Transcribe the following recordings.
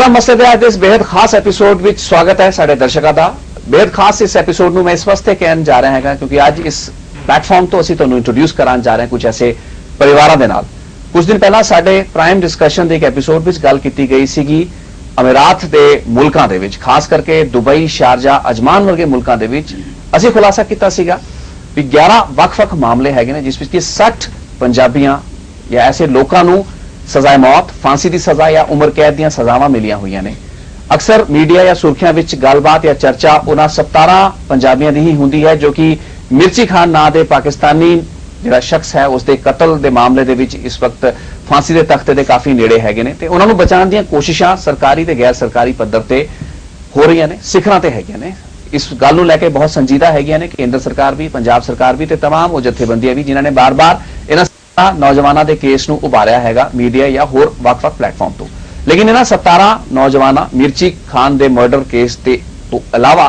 Programme मसले दे अज इस बेहद खास एपीसोड में स्वागत है साडे दर्शकों का। बेहद खास इस एपीसोड में मैं इस वास्ते कहन जा रहा है क्योंकि अज इस प्लेटफॉर्म तो असीं तुहानूं इंट्रोड्यूस कराने जा रहे हैं कुछ ऐसे परिवारों के नाल। कुछ दिन पहला साडे प्राइम डिस्कशन के एक एपीसोड में गल की गई सीगी अमीरात के मुल्कों के विच, खास करके दुबई, शारजा, अजमान वर्गे मुल्कों के विच असीं खुलासा किया सीगा भी 11 वख-वख मामले हैगे ने जिस विच कि 60 पंजाबियां या ऐसे लोगों को सजाए मौत, फांसी की सजा या उम्र कैद दी सजावां मिलियां हुई ने। अक्सर मीडिया या सुर्खियां विच गलबात या चर्चा उन्हां 17 पंजाबियों की ही हुंदी है जो कि मिर्ची खान नां दे पाकिस्तानी जिहड़ा शख्स है उसके कतल के मामले दे विच इस वक्त फांसी के तख्ते के काफी नेड़े हैगे ने ते उन्हां नूं बचाउण दीयां कोशिशां सरकारी ते गैर सरकारी पद्धर ते हो रही ने, सिखरां ते हैगियां ने। इस गल नूं लैके बहुत संजीदा हैगियां ने केंद्र सरकार भी, पंजाब सरकार भी ते तमाम वो जथेबंदियां भी जिन्हां ने बार बार इन्हां नौजवानों के केस नूं उभारिया हैगा मीडिया या होर वख-वख प्लेटफॉर्म तो। लेकिन इन्हां 17 नौजवानों मिर्ची खान के मर्डर केस के तो अलावा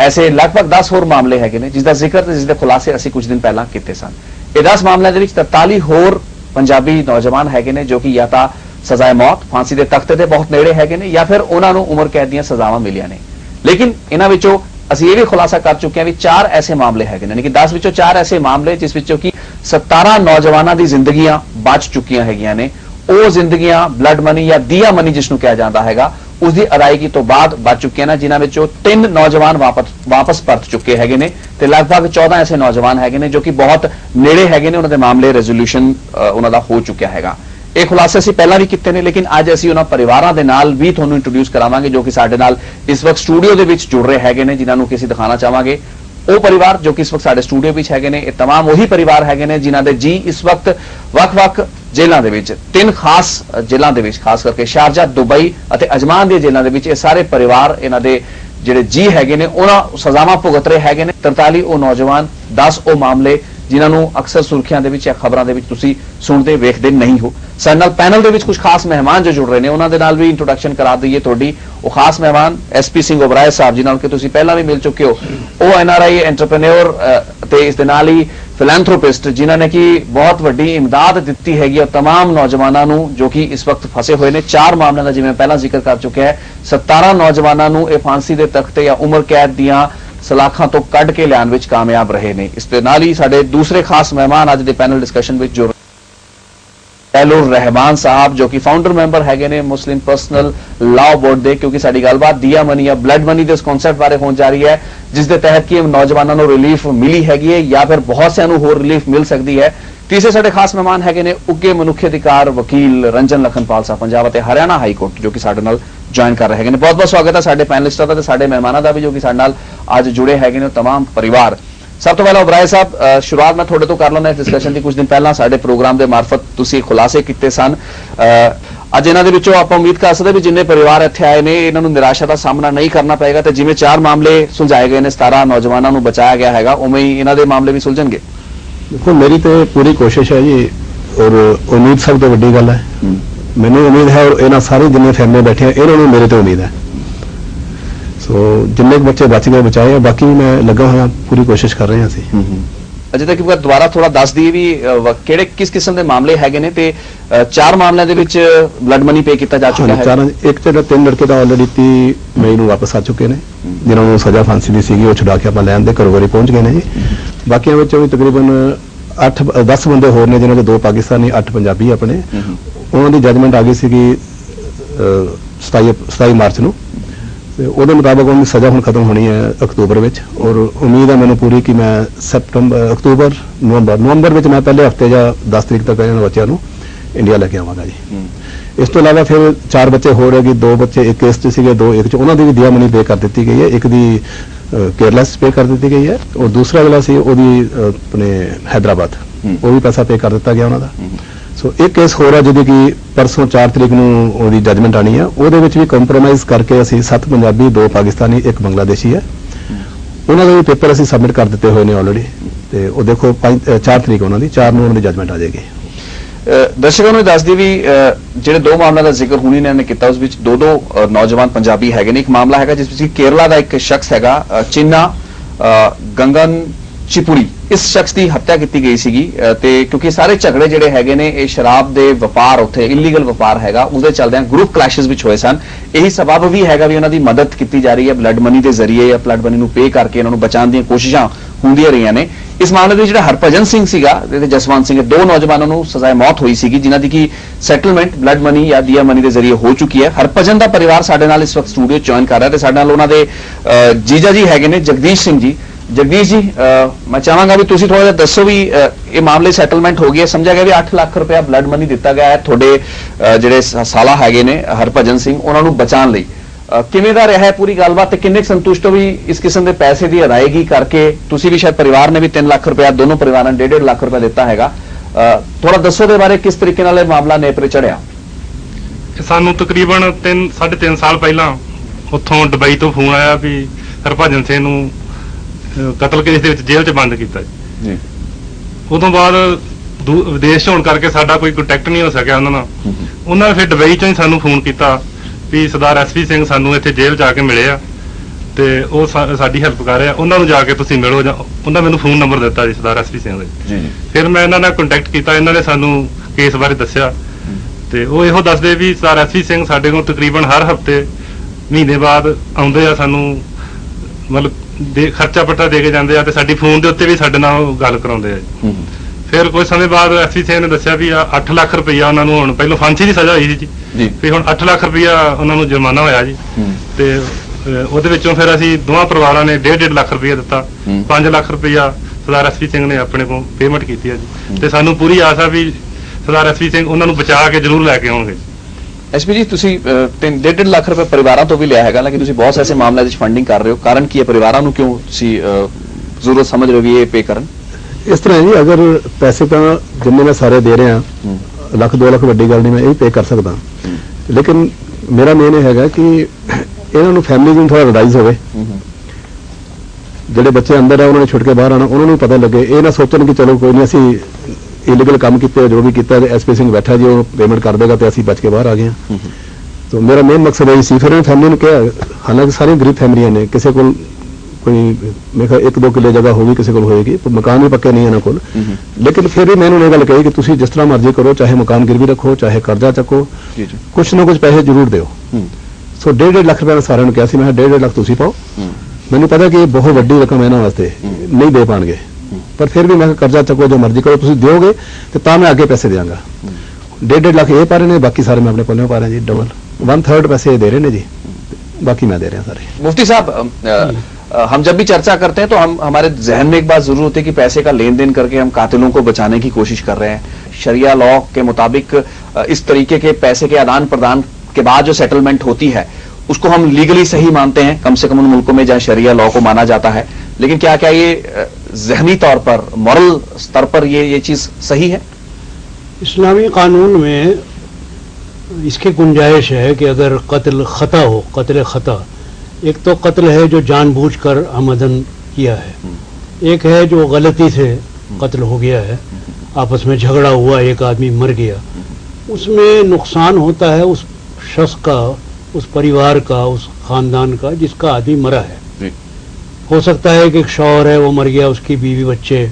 ऐसे लगभग 10 होर मामले हैगे ने जिसका जिक्र ते जिसके खुलासे असीं कुछ दिन पहला कीते सन। ये 10 मामलों के 43 होर पंजाबी नौजवान हैगे ने जो कि या तो सजाए मौत, फांसी के तख्ते के बहुत नेड़े हैगे ने या फिर उन्होंने उम्र कैद दी सजावां मिलियां ने। लेकिन इन्हां विचों असीं ये भी खुलासा कर चुके हैं भी 4 ऐसे मामले हैगे ने, यानी कि 10 विचों 4 ऐसे मामले जिस विचों कि 17 नौजवानों की जिंदगियां बच चुकियां हैगियां ने। वो जिंदगियां ब्लड मनी या दिया मनी जिसनों कहा जाता है उसकी अदायगी तो बाद बच चुकियां ने, जिन्हां विचों 3 नौजवान वापस परत चुके हैगे ने ते लगभग 14 ऐसे नौजवान हैगे ने जो कि बहुत नेड़े हैगे ने, उन्होंने मामले रेजोल्यूशन उन्होंने हो चुका हैगा। ये खुलासे असीं पहला भी कीते ने लेकिन अज असीं उन्हां परिवारां दे नाल भी तुहानूं इंट्रोड्यूस करावांगे जो कि साडे नाल इस वक्त स्टूडियो दे विच जुड़ रहे हैगे ने, जिन्हां नूं कि असीं दिखाना चाहांगे। वो परिवार जो कि इस वक्त साडे स्टूडियो विच हैगे ने, ये तमाम वही परिवार हैगे ने जिन्हां दे जी इस वक्त वख-वख जेलों के विच, 3 खास जेलों के विच, खास करके शारजा, दुबई और अजमान दी जेलों के विच ये सारे परिवार इन्हां दे जिहड़े जी हैगे ने उन्हां सजावां भुगत रहे हैगे ने। 43 वो नौजवान, 10 वो मामले जिन्होंने अक्सर सुर्खियां दे विच या खबरां दे विच तुसीं सुणदे वेखदे नहीं हो। साडे नाल पैनल दे विच कुछ खास मेहमान जो जुड़ रहे हैं उन्हां दे नाल भी इंट्रोडक्शन करा दईए तुहाडी। वो खास मेहमान SP सिंह ओबराय साहब जिन्हां के तुसीं पहला भी मिल चुके हो। वो NRI एंटरप्रेन्योर ते इस दे नाल ही फिलैंथ्रोपिस्ट जिन्हां ने कि बहुत वड्डी इमदाद दित्ती हैगी और तमाम नौजवानों नूं जो कि इस वक्त फसे हुए ने। 4 मामलों का जिवें पहला जिक्र कर चुके हैं, 17 नौजवानों नूं ये फांसी के तख्ते या उम्र कैद दियां सलाखां तो कढ़ के लियाण विच कामयाब रहे ने। इस दे नाल ही साडे दूसरे खास मेहमान अज दे पैनल डिस्कशन विच जुड़ तैलुर रहमान साहब जो कि फाउंडर मैंबर हैगे ने मुस्लिम पर्सनल लॉ बोर्ड दे, क्योंकि साडी गलबात दिया मनी या ब्लड मनी के उस कॉन्सैप्ट बारे होने जा रही है जिस दे तहत कि नौजवानों को रिलीफ मिली हैगी है या फिर बहुत से होर रिलीफ मिल सकती है। तीसरे साडे खास मेहमान हैगे ने उगे मनुखे अधिकार वकील रंजन लखनपाल साहब पंजाब ते हरियाणा हाई कोर्ट जो कि साडे नाल ज्वाइन कर रहे हैं। बहुत बहुत स्वागत है साडे पैनलिस्टां दा ते साडे मेहमानां दा भी जो कि साडे नाल अज जुड़े हैगे ने तमाम परिवार। सब तो पहला ओबराय साहब शुरुआत मैं थोड़े तो कर लेना इस डिस्कशन की। कुछ दिन पहला साडे प्रोग्राम के मार्फत तुसीं खुलासे किए सन, अज इन्हां दे विचों आपां उम्मीद कर सकते भी जिन्ने परिवार इत्थे आए ने इन्हां नूं निराशा का सामना नहीं करना पएगा ते जिवें 4 मामले सुलझाए गए ने, 17 नौजवानों नूं बचाया गया हैगा, उवें ही इन्हां दे मामले भी सुलझणगे। देखो मेरी तो पूरी कोशिश है जी और उम्मीद सब तो वड्डी गल है। मैनूं उम्मीद है और इन्हां सारे जिन्ने फैमिली बैठे हैं इन्हां नूं मेरे तो उम्मीद है। सो जिन्ने बच्चे बच गए बचाए हैं, बाकी मैं लगा हुआ पूरी कोशिश कर रहे हैं ਅਸੀਂ। अजे तक दोबारा थोड़ा दस दी भी किहड़े किस किस्म के मामले हैगे ने ते 4 मामलों दे विच ब्लड मनी पे किया जा चुका है। एक तो 3 लड़के तो ऑलरेडी 30 मई ਨੂੰ वापस आ चुके ने जिन्होंने सजा फांसी दी सीगी वो छुड़ा के ਆਪਾਂ ਲੈਣ ਦੇ ਘਰੋਂ ਵਾਰੀ ਪਹੁੰਚ ਗਏ ਨੇ ਜੀ। ਬਾਕੀਆਂ ਵਿੱਚੋਂ ਵੀ ਤਕਰੀਬਨ 10 ਬੰਦੇ ਹੋਰ ਨੇ ਜਿਨ੍ਹਾਂ ਦੇ 2 ਪਾਕਿਸਤਾਨੀ 8 ਪੰਜਾਬੀ ਆਪਣੇ ਉਹਨਾਂ ਦੀ ਜਜਮੈਂਟ ਆ ਗਈ ਸੀਗੀ 27 ਮਾਰਚ ਨੂੰ ਤੇ ਉਹਦੇ ਮੁਤਾਬਕ ਉਹਦੀ ਸਜ਼ਾ ਹੁਣ ਖਤਮ ਹੋਣੀ ਹੈ ਅਕਤੂਬਰ ਵਿੱਚ ਔਰ ਉਮੀਦ ਹੈ ਮੈਨੂੰ ਪੂਰੀ ਕਿ ਮੈਂ ਅਕਤੂਬਰ ਨਵੰਬਰ ਵਿੱਚ ਮੈਂ ਪਹਿਲੇ ਹਫਤੇ ਜਾਂ 10 ਤਰੀਕ ਤੱਕ ਇਹਨਾਂ ਬੱਚਿਆਂ ਨੂੰ ਇੰਡੀਆ ਲੈ ਕੇ ਆਵਾਂਗਾ ਜੀ। ਇਸ ਤੋਂ ਇਲਾਵਾ ਫਿਰ 4 ਬੱਚੇ ਹੋਰ ਹੈਗੇ, 2 ਬੱਚੇ ਇੱਕ ਕੇਸ 'ਚ ਸੀਗੇ, 2 ਇੱਕ 'ਚ ਉਹਨਾਂ ਦੀ ਵੀ ਦਿਆ ਮਨੀ ਪੇ ਕਰ ਦਿੱਤੀ ਗਈ ਹੈ, ਇੱਕ ਦੀ केयरलेस पे कर दी गई है और दूसरा वाला सी अपने हैदराबाद वो भी पैसा पे कर दिता गया उन्होंने। सो एक केस हो रहा जिहदी कि परसों 4 तरीक नूं जजमेंट आनी है, ਉਹਦੇ ਵਿੱਚ भी कंप्रोमाइज करके ਅਸੀਂ 7 पंजाबी 2 पाकिस्तानी 1 बांग्लादेशी है ਉਹਨਾਂ ਦੇ ਵੀ पेपर ਅਸੀਂ सबमिट कर ਦਿੱਤੇ ਹੋਏ ਨੇ ऑलरेडी ਤੇ ਉਹ देखो 4 तरीक ਉਹਨਾਂ ਦੀ 4 ਨੂੰ ਉਹਨਾਂ ਦੀ जजमेंट आ जाएगी। दर्शकों ने दस दी भी ਜਿਹੜੇ 2 मामलों का जिक्र हुणी ने किया उस विच 2 नौजवान पंजाबी है। एक मामला है जिस केरला का एक शख्स है चिन्ना गंगन ਚਿਪੂੜੀ ਇਸ ਸ਼ਖਸ ਦੀ ਹੱਤਿਆ ਕੀਤੀ ਗਈ ਸੀਗੀ ਤੇ ਕਿਉਂਕਿ ਸਾਰੇ ਝਗੜੇ ਜਿਹੜੇ ਹੈਗੇ ਨੇ ਇਹ ਸ਼ਰਾਬ ਦੇ ਵਪਾਰ, ਉੱਥੇ ਇਲੀਗਲ ਵਪਾਰ ਹੈਗਾ, ਉਹਦੇ ਚੱਲਦਿਆਂ ਗਰੁੱਪ ਕਲੈਸ਼ਸ ਵਿੱਚ ਹੋਏ ਸਨ। ਇਹੀ ਸਬਬ ਵੀ ਹੈਗਾ ਵੀ ਉਹਨਾਂ ਦੀ ਮਦਦ ਕੀਤੀ ਜਾ ਰਹੀ ਹੈ ਬਲੱਡ ਮਨੀ ਦੇ ਜ਼ਰੀਏ ਜਾਂ ਬਲੱਡ ਮਨੀ ਨੂੰ ਪੇ ਕਰਕੇ ਇਹਨਾਂ ਨੂੰ ਬਚਾਉਣ ਦੀਆਂ ਕੋਸ਼ਿਸ਼ਾਂ ਹੁੰਦੀਆਂ ਰਹੀਆਂ ਨੇ। ਇਸ ਮਾਮਲੇ ਦੇ ਜਿਹੜਾ ਹਰਭਜਨ ਸਿੰਘ ਸੀਗਾ ਤੇ ਜਸਵੰਤ ਸਿੰਘ, ਦੋ ਨੌਜਵਾਨਾਂ ਨੂੰ ਸਜ਼ਾਏ ਮੌਤ ਹੋਈ ਸੀਗੀ ਜਿਨ੍ਹਾਂ ਦੀ ਕੀ ਸੈਟਲਮੈਂਟ ਬਲੱਡ ਮਨੀ ਜਾਂ ਦੀਆ ਮਨੀ ਦੇ ਜ਼ਰੀਏ ਹੋ ਚੁੱਕੀ ਹੈ। ਹਰਭਜਨ ਦਾ ਪਰਿਵਾਰ ਸਾਡੇ ਨਾਲ ਇਸ ਵਕਤ ਸਟੂਡੀਓ ਜੁਆਇਨ ਕਰ ਰਿਹਾ ਤੇ ਸਾਡੇ ਨਾਲ ਉਹਨਾਂ ਦੇ ਜੀਜਾ ਜੀ ਹੈਗੇ ਨੇ ਜਗਦੀਸ਼ ਸਿੰਘ ਜੀ। ਜਗਦੀਸ਼ ਜੀ, ਮੈਂ ਚਾਹਾਂਗਾ ਵੀ ਤੁਸੀਂ ਥੋੜਾ ਜਿਹਾ ਦੱਸੋ ਵੀ ਇਹ ਮਾਮਲੇ ਸੈਟਲਮੈਂਟ ਹੋ ਗਈ ਹੈ, ਸਮਝਿਆ ਗਿਆ ਵੀ 8 ਲੱਖ ਰੁਪਇਆ ਬਲੱਡ ਮਨੀ ਦਿੱਤਾ ਗਿਆ ਹੈ ਤੁਹਾਡੇ ਜਿਹੜੇ ਸਾਲਾ ਹੈਗੇ ਨੇ ਹਰਭਜਨ ਸਿੰਘ, ਉਹਨਾਂ ਨੂੰ ਬਚਾਉਣ ਲਈ। ਕਿਵੇਂ ਦਾ ਰਿਹਾ ਹੈ ਪੂਰੀ ਗੱਲਬਾਤ ਤੇ ਕਿੰਨੇ ਸੰਤੁਸ਼ਟ ਹੋ ਵੀ ਇਸ ਕਿਸਮ ਦੇ ਪੈਸੇ ਦੀ ਅਦਾਇਗੀ ਕਰਕੇ? ਤੁਸੀਂ ਵੀ ਸ਼ਾਇਦ ਪਰਿਵਾਰ ਨੇ ਵੀ 3 ਲੱਖ ਰੁਪਇਆ, ਦੋਨੋਂ ਪਰਿਵਾਰਾਂ ਨੇ 1.5 ਲੱਖ ਰੁਪਇਆ ਦਿੱਤਾ ਹੈਗਾ। ਥੋੜਾ ਦੱਸੋ ਦੇ ਬਾਰੇ, ਕਿਸ ਤਰੀਕੇ ਨਾਲ ਇਹ ਮਾਮਲਾ ਨੇਪਰੇ ਚੜਿਆ? ਸਾਨੂੰ ਤਕਰੀਬਨ 3.5 ਸਾਲ ਪਹਿਲਾਂ ਉੱਥੋਂ ਦੁਬਈ ਤੋਂ ਫੋਨ ਆਇਆ ਵੀ ਹਰਭਜਨ ਸਿੰਘ ਨੂੰ ਕਤਲ ਕੇਸ ਦੇ ਵਿੱਚ ਜੇਲ੍ਹ 'ਚ ਬੰਦ ਕੀਤਾ ਜੀ। ਉਦੋਂ ਬਾਅਦ ਵਿਦੇਸ਼ ਹੋਣ ਕਰਕੇ ਸਾਡਾ ਕੋਈ ਕੰਟੈਕਟ ਨਹੀਂ ਹੋ ਸਕਿਆ ਉਹਨਾਂ ਨਾਲ। ਉਹਨਾਂ ਨੇ ਫਿਰ ਦੁਬਈ 'ਚੋਂ ਹੀ ਸਾਨੂੰ ਫੋਨ ਕੀਤਾ ਵੀ ਸਰਦਾਰ ਐਸਪੀ ਸਿੰਘ ਸਾਨੂੰ ਇੱਥੇ ਜੇਲ੍ਹ 'ਚ ਆ ਕੇ ਮਿਲੇ ਆ ਤੇ ਉਹ ਸਾਡੀ ਹੈਲਪ ਕਰ ਰਹੇ ਆ, ਉਹਨਾਂ ਨੂੰ ਜਾ ਕੇ ਤੁਸੀਂ ਮਿਲੋ। ਜਾਂ ਉਹਨਾਂ ਮੈਨੂੰ ਫੋਨ ਨੰਬਰ ਦਿੱਤਾ ਜੀ ਸਰਦਾਰ ਐਸਪੀ ਸਿੰਘ ਦਾ। ਫਿਰ ਮੈਂ ਇਹਨਾਂ ਨਾਲ ਕੰਟੈਕਟ ਕੀਤਾ, ਇਹਨਾਂ ਨੇ ਸਾਨੂੰ ਕੇਸ ਬਾਰੇ ਦੱਸਿਆ ਤੇ ਉਹ ਇਹੋ ਦੱਸਦੇ ਵੀ ਸਰਦਾਰ ਐਸਪੀ ਸਿੰਘ ਸਾਡੇ ਕੋਲ ਤਕਰੀਬਨ ਹਰ ਹਫਤੇ ਮਹੀਨੇ ਬਾਅਦ ਆਉਂਦੇ ਆ, ਸਾਨੂੰ ਮਤਲਬ ਖਰਚਾ ਪੱਟਾ ਦੇ ਕੇ ਜਾਂਦੇ ਆ ਤੇ ਸਾਡੀ ਫੋਨ ਦੇ ਉੱਤੇ ਵੀ ਸਾਡੇ ਨਾਲ ਗੱਲ ਕਰਾਉਂਦੇ ਆ ਜੀ। ਫਿਰ ਕੁਝ ਸਮੇਂ ਬਾਅਦ ਐਸਪੀ ਸਿੰਘ ਨੇ ਦੱਸਿਆ ਵੀ 8 ਲੱਖ ਰੁਪਈਆ ਉਹਨਾਂ ਨੂੰ, ਹੁਣ ਪਹਿਲਾਂ ਫਾਂਸੀ ਦੀ ਸਜ਼ਾ ਹੋਈ ਸੀ ਜੀ, ਵੀ ਹੁਣ 8 ਲੱਖ ਰੁਪਈਆ ਉਹਨਾਂ ਨੂੰ ਜੁਰਮਾਨਾ ਹੋਇਆ ਜੀ। ਤੇ ਉਹਦੇ ਵਿੱਚੋਂ ਫਿਰ ਅਸੀਂ ਦੋਵਾਂ ਪਰਿਵਾਰਾਂ ਨੇ 1.5 ਲੱਖ ਰੁਪਈਆ ਦਿੱਤਾ। 5 ਲੱਖ ਰੁਪਈਆ ਸਰਦਾਰ ਐਸਪੀ ਸਿੰਘ ਨੇ ਆਪਣੇ ਕੋਲ ਪੇਮੈਂਟ ਕੀਤੀ ਹੈ ਜੀ ਤੇ ਸਾਨੂੰ ਪੂਰੀ ਆਸ ਆ ਵੀ ਸਰਦਾਰ ਐਸਪੀ ਸਿੰਘ ਉਹਨਾਂ ਨੂੰ ਬਚਾ ਕੇ ਜ਼ਰੂਰ ਲੈ ਕੇ ਆਉਣਗੇ। ਐਸਪੀ ਜੀ, ਤੁਸੀਂ 1.5 ਲੱਖ ਰੁਪਏ ਪਰਿਵਾਰਾਂ ਤੋਂ ਵੀ ਲਿਆ ਹੈਗਾ, ਲੇਕਿਨ ਤੁਸੀਂ ਬਹੁਤ ਐਸੇ ਮਾਮਲਿਆਂ ਵਿੱਚ ਫੰਡਿੰਗ ਕਰ ਰਹੇ ਹੋ, ਕਾਰਨ ਕੀ ਹੈ? ਪਰਿਵਾਰਾਂ ਨੂੰ ਕਿਉਂ ਤੁਸੀਂ ਜ਼ਰੂਰਤ ਸਮਝ ਰਹੇ ਹੋ ਵੀ ਇਹ ਪੇ ਕਰਨ? ਇਸ ਤਰ੍ਹਾਂ ਜੀ, ਅਗਰ ਪੈਸੇ ਤਾਂ ਜਿੰਨੇ ਮੈਂ ਸਾਰੇ ਦੇ ਰਿਹਾ, ਲੱਖ 2 ਲੱਖ ਵੱਡੀ ਗੱਲ ਨਹੀਂ, ਮੈਂ ਇਹ ਪੇ ਕਰ ਸਕਦਾ, ਲੇਕਿਨ ਮੇਰਾ ਮੇਨ ਇਹ ਹੈਗਾ ਕਿ ਇਹਨਾਂ ਨੂੰ ਫੈਮਿਲੀ ਨੂੰ ਥੋੜਾ ਰਿਲਾਈਜ਼ ਹੋਵੇ, ਜਿਹੜੇ ਬੱਚੇ ਅੰਦਰ ਆ ਉਹਨਾਂ ਨੇ ਛੁੱਟ ਕੇ ਬਾਹਰ ਆਉਣਾ, ਉਹਨਾਂ ਨੂੰ ਪਤਾ ਲੱਗੇ, ਇਹ ਨਾ ਸੋਚਣ ਕਿ ਚਲੋ ਕੋਈ ਨਹੀਂ ਅਸੀਂ ਇਲੀਗਲ ਕੰਮ ਕੀਤੇ, ਜੋ ਵੀ ਕੀਤਾ ਐਸਪੀ ਸਿੰਘ ਬੈਠਾ ਜੀ ਉਹ ਪੇਮੈਂਟ ਕਰ ਦੇਗਾ ਤੇ ਅਸੀਂ ਬਚ ਕੇ ਬਾਹਰ ਆ ਗਏ ਹਾਂ। ਤਾਂ ਮੇਰਾ ਮੇਨ ਮਕਸਦ ਇਹ ਸੀ। ਫਿਰ ਮੈਂ ਫੈਮਿਲੀ ਨੂੰ ਕਿਹਾ, ਹਾਲਾਂਕਿ ਸਾਰੀਆਂ ਗਰੀਬ ਫੈਮਲੀਆਂ ਨੇ, ਕਿਸੇ ਕੋਲ ਕੋਈ ਮੇਰੇ ਖਿਆਲ 1-2 ਕਿੱਲੇ ਜਗ੍ਹਾ ਹੋਗੀ, ਕਿਸੇ ਕੋਲ ਹੋਏਗੀ, ਮਕਾਨ ਵੀ ਪੱਕੇ ਨਹੀਂ ਇਹਨਾਂ ਕੋਲ, ਲੇਕਿਨ ਫਿਰ ਵੀ ਮੈਨੂੰ ਇਹ ਗੱਲ ਕਹੀ ਕਿ ਤੁਸੀਂ ਜਿਸ ਤਰ੍ਹਾਂ ਮਰਜ਼ੀ ਕਰੋ, ਚਾਹੇ ਮਕਾਨ ਗਿਰਵੀ ਰੱਖੋ, ਚਾਹੇ ਕਰਜ਼ਾ ਚੱਕੋ, ਕੁਛ ਨਾ ਕੁਛ ਪੈਸੇ ਜ਼ਰੂਰ ਦਿਓ। ਸੋ 1.5 ਲੱਖ ਰੁਪਏ ਮੈਂ ਸਾਰਿਆਂ ਨੂੰ ਕਿਹਾ ਸੀ, ਮੈਂ 1.5 ਲੱਖ ਤੁਸੀਂ ਪਾਓ। ਮੈਨੂੰ ਪਤਾ ਕਿ ਇਹ ਬਹੁਤ ਵੱਡੀ ਰਕਮ ਇਹਨਾਂ ਵਾਸਤੇ ਨਹੀਂ ਦੇ ਪਾਣਗੇ, ਪਰ ਫਿਰ ਵੀ ਮੈਂ ਕਰਜ਼ਾ ਚੱਕੋ, ਜੋ ਮਰਜ਼ੀ ਕਰੋ, ਤੁਸੀਂ ਦਿਓਗੇ ਤੇ ਤਾਂ ਮੈਂ ਅੱਗੇ ਪੈਸੇ ਦਿਆਂਗਾ। 1.5 ਲੱਖ ਇਹ ਪਾ ਰਹੇ ਨੇ, ਬਾਕੀ ਸਾਰੇ ਮੈਂ ਆਪਣੇ ਕੋਲੋਂ ਪਾ ਰਿਹਾ ਜੀ, ਡਬਲ 1/3 पैसे दे रहे हैं जी, बाकी मैं दे रहे हैं सारे। मुफ्ती साहब, हम जब भी चर्चा करते हैं तो हमारे जहन में एक बात जरूर होती है कि पैसे का लेन देन करके हम कातिलों को बचाने की कोशिश कर रहे हैं। शरिया लॉ के मुताबिक इस तरीके के पैसे के आदान प्रदान के बाद जो सेटलमेंट होती है उसको हम लीगली सही मानते हैं, कम से कम उन मुल्कों में जहां शरिया लॉ को माना जाता है। लेकिन क्या क्या ये जहनी तौर पर, मॉरल स्तर पर ये चीज सही है? इस्लामी कानून में इसकी गुंजाइश है कि अगर कत्ल खता हो, कत्ल खता, एक तो कत्ल है जो जानबूझकर आमदन किया है, एक है जो गलती से कत्ल हो गया है, आपस में झगड़ा हुआ, एक आदमी मर गया, उसमें नुकसान होता है उस शख्स का, उस परिवार का, उस खानदान का जिसका आदमी मरा है। हो सकता है कि एक शौहर है वो मर गया, उसकी बीवी बच्चे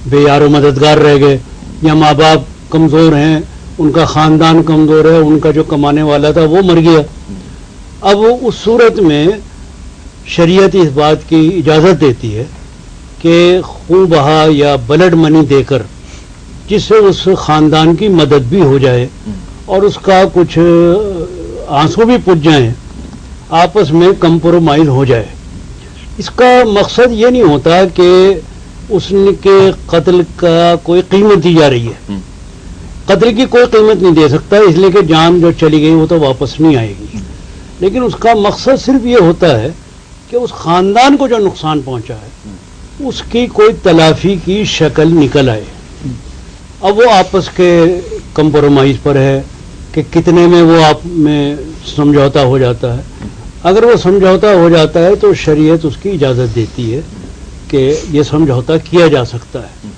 बेयारो मददगार रह गए, या माँ बाप कमज़ोर हैं, उनका ख़ानदान कमज़ोर है, उनका जो कमाने वाला था वो मर गया। अब उस सूरत में शरीयत इस बात की इजाज़त देती है कि खून बहा या ब्लड मनी देकर जिससे उस ख़ानदान की मदद भी हो जाए और उसका कुछ आंसू भी पुज जाएं, आपस में कंप्रोमाइज़ हो जाए। इसका मकसद ये नहीं होता कि उसके कत्ल का कोई कीमत दी जा रही है, कत्ल की कोई कीमत नहीं दे सकता, इसलिए कि जान जो चली गई वो तो वापस नहीं आएगी, लेकिन उसका मकसद सिर्फ ये होता है कि उस ख़ानदान को जो नुकसान पहुंचा है उसकी कोई तलाफी की शक्ल निकल आए। अब वो आपस के कंप्रोमाइज़ पर है कि कितने में वो आप में समझौता हो जाता है। अगर वो समझौता हो जाता है तो शरीयत उसकी इजाज़त देती है कि ये समझौता किया जा सकता है।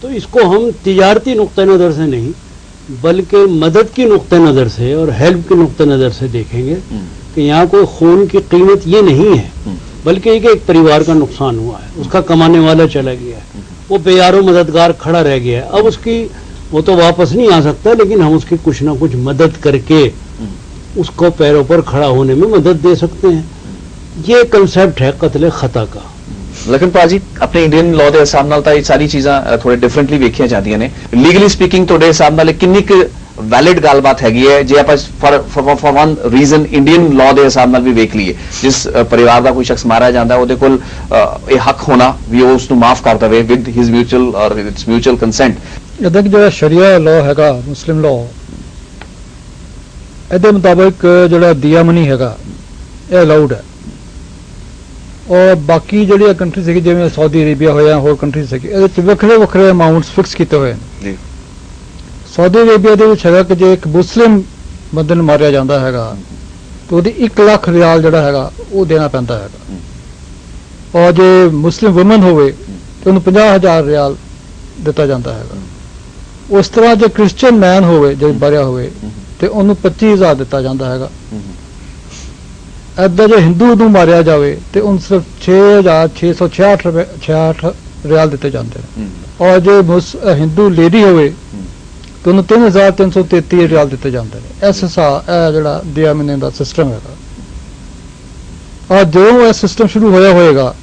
तो इसको हम तिजारती नुक्ते नज़र से नहीं बल्कि मदद की नुक्ते नज़र से और हेल्प के नुक्ते नज़र से देखेंगे कि यहाँ कोई खून की कीमत ये नहीं है बल्कि एक परिवार का नुकसान हुआ है, उसका कमाने वाला चला गया है, वो बेयारो मददगार खड़ा रह गया है। अब उसकी वो तो वापस नहीं आ सकता, लेकिन हम उसकी कुछ ना कुछ मदद करके उसको पैरों पर खड़ा होने में मदद दे सकते हैं। ये कंसेप्ट है कत्ल खता का। लेकिन ਭਾਜੀ ਆਪਣੇ ਇੰਡੀਅਨ ਲਾਅ ਦੇ ਹਿਸਾਬ ਨਾਲ ਤਾਂ ਇਹ ਸਾਰੀ ਚੀਜ਼ਾਂ ਥੋੜੇ ਡਿਫਰੈਂਟਲੀ ਵੇਖੀਆਂ ਜਾਂਦੀਆਂ ਨੇ। ਲੀਗਲੀ ਸਪੀਕਿੰਗ ਤੁਹਾਡੇ ਹਿਸਾਬ ਨਾਲ ਕਿੰਨੀ ਕੁ ਵੈਲਿਡ ਗੱਲਬਾਤ ਹੈਗੀ ਹੈ ਜੇ ਆਪਾਂ for one reason Indian law ਦੇ ਹਿਸਾਬ ਨਾਲ ਵੀ ਵੇਖ ਲਈਏ, ਜਿਸ ਪਰਿਵਾਰ ਦਾ ਕੋਈ ਸ਼ਖਸ ਮਾਰਿਆ ਜਾਂਦਾ ਉਹਦੇ ਕੋਲ ਇਹ ਹੱਕ ਹੋਣਾ ਵੀ ਉਹ ਉਸ ਨੂੰ ਮਾਫ ਕਰ ਦੇਵੇ ਵਿਦ ਹਿਸ ਮਿਊਚੁਅਲ ਔਰ ਇਟਸ ਮਿਊਚੁਅਲ ਕੰਸੈਂਟ। ਇਹਦਾ ਜਿਹੜਾ ਸ਼ਰੀਆ ਲਾਅ ਹੈਗਾ, ਮੁਸਲਿਮ ਲਾਅ, ਇਹਦੇ ਮੁਤਾਬਕ ਜਿਹੜਾ ਦੀਆ ਮਨੀ ਹੈਗਾ ਇਹ ਅਲਾਉਡ ਹੈ। ਔਰ ਬਾਕੀ ਜਿਹੜੀਆਂ ਕੰਟਰੀ ਸੀਗੀ ਜਿਵੇਂ ਸਾਊਦੀ ਅਰੇਬੀਆ ਹੋਇਆ, ਹੋਰ ਕੰਟਰੀ ਸੀਗੀ, ਇਹਦੇ ਚ ਵੱਖਰੇ ਵੱਖਰੇ ਅਮਾਉਂਟਸ ਫਿਕਸ ਕੀਤੇ ਹੋਏ ਨੇ ਜੀ। ਸਾਊਦੀ ਅਰੇਬੀਆ ਦੇ ਵਿੱਚ ਹੈਗਾ ਕਿ ਜੇ ਇੱਕ ਮੁਸਲਿਮ ਬੰਦੇ ਨੂੰ ਮਾਰਿਆ ਜਾਂਦਾ ਹੈਗਾ ਤਾਂ ਉਹਦੀ 1 ਲੱਖ ਰਿਆਲ ਜਿਹੜਾ ਹੈਗਾ ਉਹ ਦੇਣਾ ਪੈਂਦਾ ਹੈਗਾ। ਔਰ ਜੇ ਮੁਸਲਿਮ ਵੂਮਨ ਹੋਵੇ ਤਾਂ ਉਹਨੂੰ 50,000 ਰਿਆਲ ਦਿੱਤਾ ਜਾਂਦਾ ਹੈਗਾ। ਉਸ ਤਰ੍ਹਾਂ ਜੇ ਕ੍ਰਿਸਚੀਅਨ ਮੈਨ ਹੋਵੇ, ਜੇ ਮਾਰਿਆ ਹੋਵੇ, ਤੇ ਉਹਨੂੰ 25,000 ਦਿੱਤਾ ਜਾਂਦਾ ਹੈਗਾ। ਏਦਾਂ ਜੇ ਹਿੰਦੂ ਨੂੰ ਮਾਰਿਆ ਜਾਵੇ ਤੇ ਉਹਨੂੰ ਸਿਰਫ 6,666 ਰਿਆਲ ਦਿੱਤੇ ਜਾਂਦੇ ਨੇ। ਔਰ ਜੇ ਹਿੰਦੂ ਲੇਡੀ ਹੋਵੇ ਤੇ ਉਹਨੂੰ 3,333 ਰਿਆਲ ਦਿੱਤੇ ਜਾਂਦੇ ਨੇ। ਇਸ ਹਿਸਾਬ ਇਹ ਜਿਹੜਾ ਦਿਆ ਮਹੀਨੇ ਦਾ ਸਿਸਟਮ ਹੈਗਾ। ਔਰ ਜਦੋਂ ਇਹ ਸਿਸਟਮ ਸ਼ੁਰੂ ਹੋਏਗਾ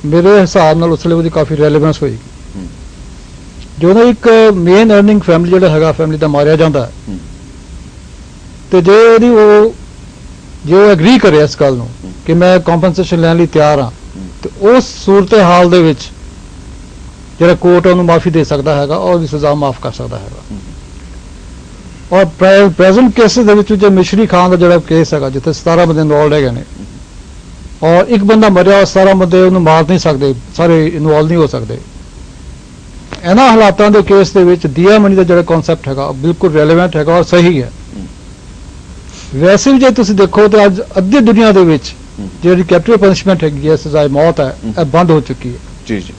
ਮੇਰੇ ਹਿਸਾਬ ਨਾਲ ਉਸ ਵੇਲੇ ਉਹਦੀ ਕਾਫੀ ਰੈਲੇਵੈਂਸ ਹੋਏਗੀ। ਜਦੋਂ ਇੱਕ ਮੇਨ ਅਰਨਿੰਗ ਫੈਮਿਲੀ ਜਿਹੜਾ ਹੈਗਾ, ਫੈਮਿਲੀ ਦਾ ਮਾਰਿਆ ਜਾਂਦਾ ਤੇ ਜੇ ਉਹਦੀ ਜੇ ਉਹ ਐਗਰੀ ਕਰੇ ਇਸ ਗੱਲ ਨੂੰ ਕਿ ਮੈਂ ਕੰਪਨਸੇਸ਼ਨ ਲੈਣ ਲਈ ਤਿਆਰ ਹਾਂ, ਤੇ ਉਸ ਸੂਰਤ ਹਾਲ ਦੇ ਵਿੱਚ ਜਿਹੜਾ ਕੋਰਟ ਉਹਨੂੰ ਮਾਫੀ ਦੇ ਸਕਦਾ ਹੈਗਾ ਔਰ ਉਹਦੀ ਸਜ਼ਾ ਮਾਫ ਕਰ ਸਕਦਾ ਹੈਗਾ। ਔਰ ਪ੍ਰੈਜ਼ੈਂਟ ਕੇਸਿਸ ਦੇ ਵਿੱਚ ਜੇ ਮਿਸ਼ਰੀ ਖਾਨ ਦਾ ਜਿਹੜਾ ਕੇਸ ਹੈਗਾ ਜਿੱਥੇ 17 ਬੰਦੇ ਇਨਵੋਲਡ ਹੈਗੇ ਨੇ ਔਰ ਇੱਕ ਬੰਦਾ ਮਰਿਆ ਔਰ 17 ਬੰਦੇ ਉਹਨੂੰ ਮਾਰ ਨਹੀਂ ਸਕਦੇ, ਸਾਰੇ ਇਨਵੋਲਵ ਨਹੀਂ ਹੋ ਸਕਦੇ। ਇਹਨਾਂ ਹਾਲਾਤਾਂ ਦੇ ਕੇਸ ਦੇ ਵਿੱਚ ਦੀਆ ਮਨੀ ਦਾ ਜਿਹੜਾ ਕਨਸੈਪਟ ਹੈਗਾ ਬਿਲਕੁਲ ਰੈਲੇਵੈਂਟ ਹੈਗਾ ਔਰ ਸਹੀ ਹੈ। ਵੈਸੇ ਵੀ ਜੇ ਤੁਸੀਂ ਦੇਖੋ ਤੇ ਅੱਜ ਅੱਧੀ ਦੁਨੀਆ ਦੇ ਵਿੱਚ ਜਿਹੜੀ ਕੈਪੀਟਲ ਪਨਿਸ਼ਮੈਂਟ ਹੈਗੀ ਹੈ, ਸਜ਼ਾਏ ਮੌਤ ਹੈ, ਇਹ ਬੰਦ ਹੋ ਚੁੱਕੀ ਹੈ। ਜੀ ਜੀ।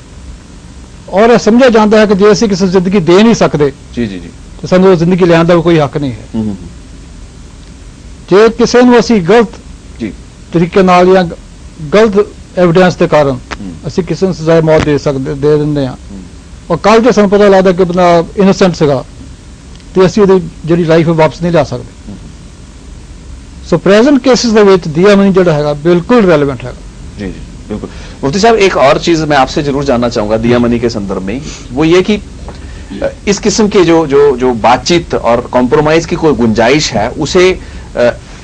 ਔਰ ਇਹ ਸਮਝਿਆ ਜਾਂਦਾ ਹੈ ਕਿ ਜੇ ਅਸੀਂ ਕਿਸੇ ਨੂੰ ਜ਼ਿੰਦਗੀ ਦੇ ਨਹੀਂ ਸਕਦੇ ਜੀ ਜੀ ਜੀ। ਤੇ ਸਾਨੂੰ ਉਹ ਜ਼ਿੰਦਗੀ ਲੈਣ ਦਾ ਕੋਈ ਹੱਕ ਨਹੀਂ ਹੈ। ਜੇ ਕਿਸੇ ਨੂੰ ਅਸੀਂ ਗਲਤ ਜੀ ਤਰੀਕੇ ਨਾਲ ਜਾਂ ਗਲਤ ਐਵੀਡੈਂਸ ਦੇ ਕਾਰਨ ਅਸੀਂ ਕਿਸੇ ਨੂੰ ਸਜ਼ਾਏ ਮੌਤ ਦੇ ਦਿੰਦੇ ਹਾਂ ਔਰ ਕੱਲ ਜੇ ਸਾਨੂੰ ਪਤਾ ਲੱਗਦਾ ਕਿ ਬੰਦਾ ਇਨੋਸੈਂਟ ਸੀਗਾ ਤੇ ਅਸੀਂ ਉਹਦੀ ਜਿਹੜੀ ਲਾਈਫ ਵਾਪਸ ਨਹੀਂ ਲਿਆ ਸਕਦੇ। सो प्रेजेंट केसेस ਦੇ ਵਿੱਚ दिया मनी ਜਿਹੜਾ ਹੈਗਾ बिल्कुल रेलेवेंट हैगा। जी जी बिल्कुल। मुफ्ती साहब एक और चीज मैं आपसे जरूर जानना चाहूंगा दिया मनी के संदर्भ में, वो ये कि इस किस्म के जो बातचीत और कॉम्प्रोमाइज की कोई गुंजाइश है उसे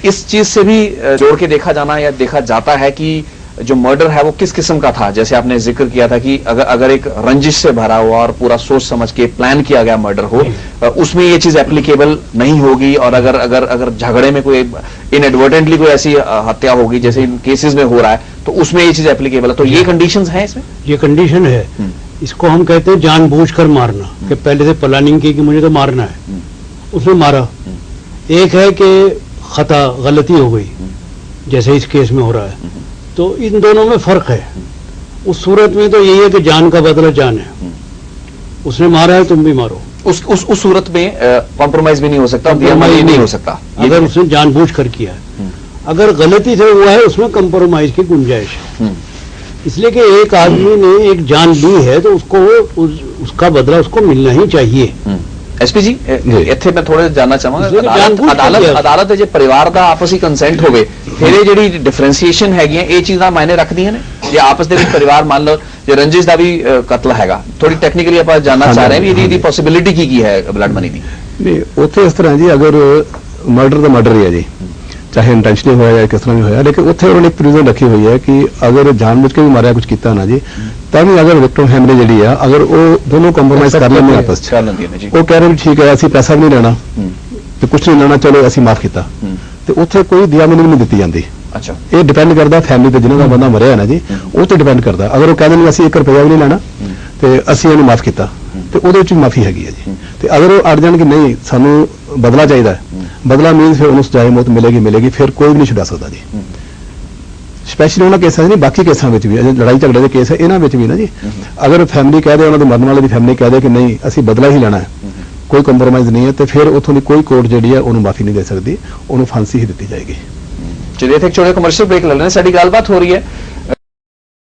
इस चीज से भी जोड़ के देखा जाना या देखा जाता है कि जो मर्डर है वो किस किस्म का था। जैसे आपने जिक्र किया था कि अगर एक रंजिश से भरा हुआ और पूरा सोच समझ के प्लान किया गया मर्डर हो, उसमें ये चीज एप्लीकेबल नहीं होगी। और अगर झगड़े में कोई इनएडवर्टेंटली कोई ऐसी हत्या होगी जैसे इन केसेस में हो रहा है तो उसमें ये चीज एप्लीकेबल है। तो ये कंडीशंस हैं इसमें? ये कंडीशन है। इसको हम कहते हैं जानबूझकर मारना, कि पहले से प्लानिंग की कि मुझे तो मारना है, उसने मारा। एक है कि खता गलती हो गई जैसे इस केस में हो रहा है, तो इन दोनों में फर्क है। उस सूरत में तो यही है कि जान का बदला जान है, उसने मारा है तुम भी मारो। उस सूरत में कॉम्प्रोमाइज भी नहीं हो सकता, दिया नहीं हो सकता अगर उसने जानबूझ कर किया है। अगर गलती से हुआ है उसमें कंप्रोमाइज की गुंजाइश है। इसलिए कि एक आदमी ने एक जान ली है तो उसको उसका बदला उसको मिलना ही चाहिए। ਐਸਪੀ ਜੀ ਇੱਥੇ ਮੈਂ ਥੋੜਾ ਜਾਨਣਾ ਚਾਹਾਂਗਾ ਅਦਾਲਤ ਜੇ ਪਰਿਵਾਰ ਦਾ ਆਪਸੀ ਕੰਸੈਂਟ ਹੋਵੇ ਫਿਰ ਇਹ ਜਿਹੜੀ ਡਿਫਰੈਂਸ਼ੀਏਸ਼ਨ ਹੈਗੀਆਂ ਇਹ ਚੀਜ਼ਾਂ ਮਾਇਨੇ ਰੱਖਦੀਆਂ ਨੇ। ਜੇ ਆਪਸ ਦੇ ਵਿੱਚ ਪਰਿਵਾਰ ਮੰਨ ਲਓ ਜੇ ਰੰਜਿਸ਼ ਦਾ ਵੀ ਕਤਲ ਹੈਗਾ, ਥੋੜੀ ਟੈਕਨੀਕਲੀ ਆਪਾਂ ਜਾਨਣਾ ਚਾਹ ਰਹੇ ਹਾਂ ਵੀ ਇਹਦੀ ਪੋਸਿਬਿਲਿਟੀ ਕੀ ਹੈ ਬਲੱਡ ਮਨੀ ਦੀ। ਨਹੀਂ ਉੱਥੇ ਇਸ ਤਰ੍ਹਾਂ ਜੀ ਅਗਰ ਮਰਡਰ ਦਾ ਮਰਡਰ ਹੀ ਹੈ ਜੀ, ਚਾਹੇ ਇੰਟੈਂਸ਼ਨਲੀ ਹੋਇਆ ਜਾਂ ਕਿਸ ਤਰ੍ਹਾਂ ਵੀ ਹੋਇਆ, ਲੇਕਿਨ ਉੱਥੇ ਉਹਨਾਂ ਨੇ ਇੱਕ ਪ੍ਰੀਜ਼ਨ ਰੱਖੀ ਹੋਈ ਹੈ ਕਿ ਅਗਰ ਜਾਣਬੁੱਝ ਕੇ ਵੀ ਮਾਰਿਆ ਕੁਝ ਕੀਤਾ ਨਾ ਜੀ ਤਾਂ ਵੀ ਅਗਰ ਵਿਕਟਮ ਫੈਮਿਲੀ ਜਿਹੜੀ ਆ ਅਗਰ ਉਹ ਦੋਨੋਂ ਕੰਪਰੋਮਾਈਜ਼ ਕਰ ਲੈਂਦੇ ਆਪਸ ਚ, ਉਹ ਕਹਿ ਰਹੇ ਵੀ ਠੀਕ ਹੈ ਅਸੀਂ ਪੈਸਾ ਵੀ ਨਹੀਂ ਲੈਣਾ ਤੇ ਕੁਝ ਨਹੀਂ ਲੈਣਾ, ਚਲੋ ਅਸੀਂ ਮਾਫ ਕੀਤਾ, ਤੇ ਉੱਥੇ ਕੋਈ ਦਿਆ ਮਨੀ ਨਹੀਂ ਦਿੱਤੀ ਜਾਂਦੀ। ਅੱਛਾ, ਇਹ ਡਿਪੈਂਡ ਕਰਦਾ ਫੈਮਿਲੀ ਤੇ ਜਿਹਨਾਂ ਦਾ ਬੰਦਾ ਮਰਿਆ ਹੈ ਨਾ ਜੀ, ਉਹ ਤੇ ਡਿਪੈਂਡ ਕਰਦਾ। ਅਗਰ ਉਹ ਕਹਿੰਦੇ ਨੇ ਅਸੀਂ 1 ਰੁਪਇਆ ਵੀ ਨਹੀਂ ਲੈਣਾ ਤੇ ਅਸੀਂ ਇਹਨੂੰ ਮਾਫ ਕੀਤਾ ਤੇ ਉਹਦੇ ਵਿੱਚ ਵੀ ਮਾਫੀ ਹੈਗੀ ਹੈ ਜੀ। ਤੇ ਅਗਰ ਉਹ ਅੜ ਜਾਣ ਕਿ ਨਹੀਂ ਸਾਨੂੰ ਬਦਲਾ ਚਾਹੀਦਾ, ਬਦਲਾ ਮੀਨਸ ਫਿਰ ਉਹਨੂੰ ਸਜ਼ਾਏ ਮੌਤ ਮਿਲੇਗੀ, ਫਿਰ ਕੋਈ ਵੀ ਨਹੀਂ ਛੁਡਾ ਸਕਦਾ ਜੀ। ਸਪੈਸ਼ਲੀ ਉਹਨਾਂ ਕੇਸਾਂ 'ਚ ਨਹੀਂ, ਬਾਕੀ ਕੇਸਾਂ ਵਿੱਚ ਵੀ ਲੜਾਈ ਝਗੜੇ ਦੇ ਕੇਸ ਹੈ ਇਹਨਾਂ ਵਿੱਚ ਵੀ ਨਾ ਜੀ, ਅਗਰ ਫੈਮਿਲੀ ਕਹਿ ਦੇ, ਉਹਨਾਂ ਦੇ ਮਰਨ ਵਾਲੇ ਦੀ ਫੈਮਿਲੀ ਕਹਿ ਦੇ ਕਿ ਨਹੀਂ ਅਸੀਂ ਬਦਲਾ ਹੀ ਲੈਣਾ ਹੈ, ਕੋਈ ਕੰਪਰੋਮਾਈਜ਼ ਨਹੀਂ ਹੈ, ਤੇ ਫਿਰ ਉੱਥੋਂ ਦੀ ਕੋਈ ਕੋਰਟ ਜਿਹੜੀ ਹੈ ਉਹਨੂੰ ਮਾਫੀ ਨਹੀਂ ਦੇ ਸਕਦੀ, ਉਹਨੂੰ ਫਾਂਸੀ ਹੀ ਦਿੱਤੀ ਜਾਏਗੀ। ਚਲਿਏ ਇੱਥੇ ਇੱਕ ਛੋਟੇ ਕਮਰਸ਼ੀਅਲ ਬ੍ਰੇਕ ਲੈ ਲੈਣੇ। ਸਾਡੀ ਗੱਲਬਾਤ ਹੋ ਰਹੀ ਹੈ